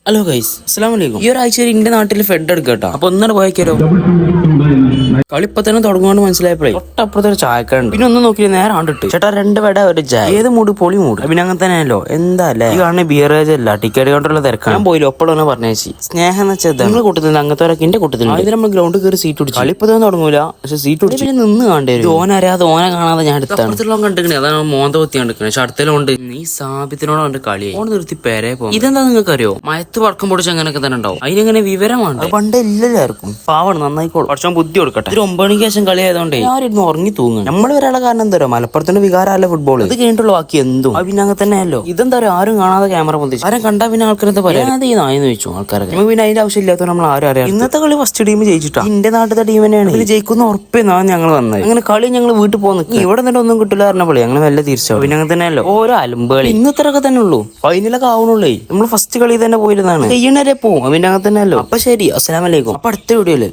Hello guys, അസ്സലാമു അലൈക്കും. ഈ ഒരാഴ്ച ഇന്ത്യ നാട്ടിൽ ഫെഡ് എടുക്കട്ടോ. അപ്പൊ ഒന്നാണ് പോയേക്കാരോ. കളി ഇപ്പൊ തന്നെ തുടങ്ങുകൊണ്ട് മനസ്സിലായപ്പോഴേ തൊട്ടപ്പുറത്തെ ഒരു ചായക്കുണ്ട്. പിന്നെ ഒന്നും നോക്കില്ല, നേരെ ആണ്ടിട്ട് ചേട്ടാ 2 വട ഒരു ചായ. ഏത് മൂട് പൊളി മൂട്. പിന്നെ അങ്ങനെ തന്നെയല്ലോ. എന്താ അല്ലേ ഈ കാണുന്ന ബിയറേജ് അല്ല, ടിക്കറ്റ് കൗണ്ടറുള്ള തിരക്കാണ്. ഞാൻ പോയില്ല, ഒപ്പടനെ പറഞ്ഞേച്ചി. സ്നേഹം എന്ന് വെച്ചാൽ നിങ്ങൾ കൂട്ടത്തിൽ അങ്ങനത്തെ എന്റെ കൂട്ടത്തിൽ ആദ്യം നമ്മൾ ഗ്രൗണ്ടിൽ കയറി സീറ്റ് പിടിച്ചു. കളി ഇപ്പൊ തന്നെ തുടങ്ങൂല, പക്ഷെ സീറ്റ് പിടിച്ച് പിന്നെ നിന്ന് കാണേണ്ടി വരും. ഓനറിയാതെ ഓനെ കാണാതെ ഞാൻ അടുത്തുള്ള കണ്ടിക്കണേ. അതാണ് മോന്ത കൊത്തി കണ്ടിക്കണേ. പക്ഷെ അടുത്തലുണ്ട് നീ സാബിത്തിനോട് കണ്ട് കളി ഓൺ നിർത്തി പേരെ പോകും. ഇതെന്താ നിങ്ങൾക്ക് അറിയോ? മയത്ത് പടക്കം പൊടിച്ച് അങ്ങനെയൊക്കെ തന്നെ ഉണ്ടാവും. അതിനെങ്ങനെ വിവരമാണ് പണ്ടേ ഇല്ലല്ലായിരിക്കും. പാവാണ്, നന്നായിക്കോളും. പക്ഷെ ബുദ്ധി കൊടുക്കട്ടെ. ഒരു 9 മണിക്ക് ശേഷം കളി ആയതുകൊണ്ട് ഞാനിരുന്ന് ഉറങ്ങി തൂങ്ങും. നമ്മൾ ഒരാളെ കാരണം എന്താ പറയുക, മലപ്പുറത്തിന്റെ വികാരമല്ല ഫുട്ബോൾ. ഇത് കഴിഞ്ഞിട്ടുള്ള ബാക്കി എന്തും പിന്നെ അങ്ങനെ തന്നെയല്ലോ. ഇതെന്താ പറയുക, ആരും കാണാതെ ക്യാമറ പൊന്തിച്ചു. ആരും കണ്ടാ പിന്നെ ആൾക്കാരെന്താ പറയാ ഈ നായെന്ന് ചോദിച്ചു ആൾക്കാരൊക്കെ. നമുക്ക് പിന്നെ അതിന്റെ ആവശ്യമില്ലാത്ത നമ്മൾ ആരും അറിയാം. ഇന്നത്തെ കളി ഫസ്റ്റ് ടീം ജയിച്ചിട്ടാ. ഇന്ത്യ നാട്ടിലത്തെ ടീം തന്നെയാണ് ഇതിൽ ജയിക്കുന്ന ഉറപ്പെന്നാണ് ഞങ്ങൾ വന്നത്. അങ്ങനെ കളി ഞങ്ങൾ വീട്ടിൽ പോകുന്നു. ഇവിടെ തന്നെ ഒന്നും കിട്ടില്ല പറഞ്ഞപ്പോഴേ ഞങ്ങൾ നല്ല തിരിച്ചു. പിന്നെ അങ്ങനെ തന്നെയല്ലോ ഓരോ അലമ്പുകളി. ഇന്നത്രയൊക്കെ തന്നെ ഉള്ളൂ, ഫൈനലൊക്കെ ആവണുള്ളേ. നമ്മൾ ഫസ്റ്റ് കളി തന്നെ പോയിരുന്നാണ്. കയ്യണരെ പോവും. പിന്നെ അങ്ങനെ തന്നെയല്ലോ. അപ്പൊ ശരി, അസ്സലാമു അലൈക്കും. അപ്പൊ അടുത്ത വീഡിയോയില്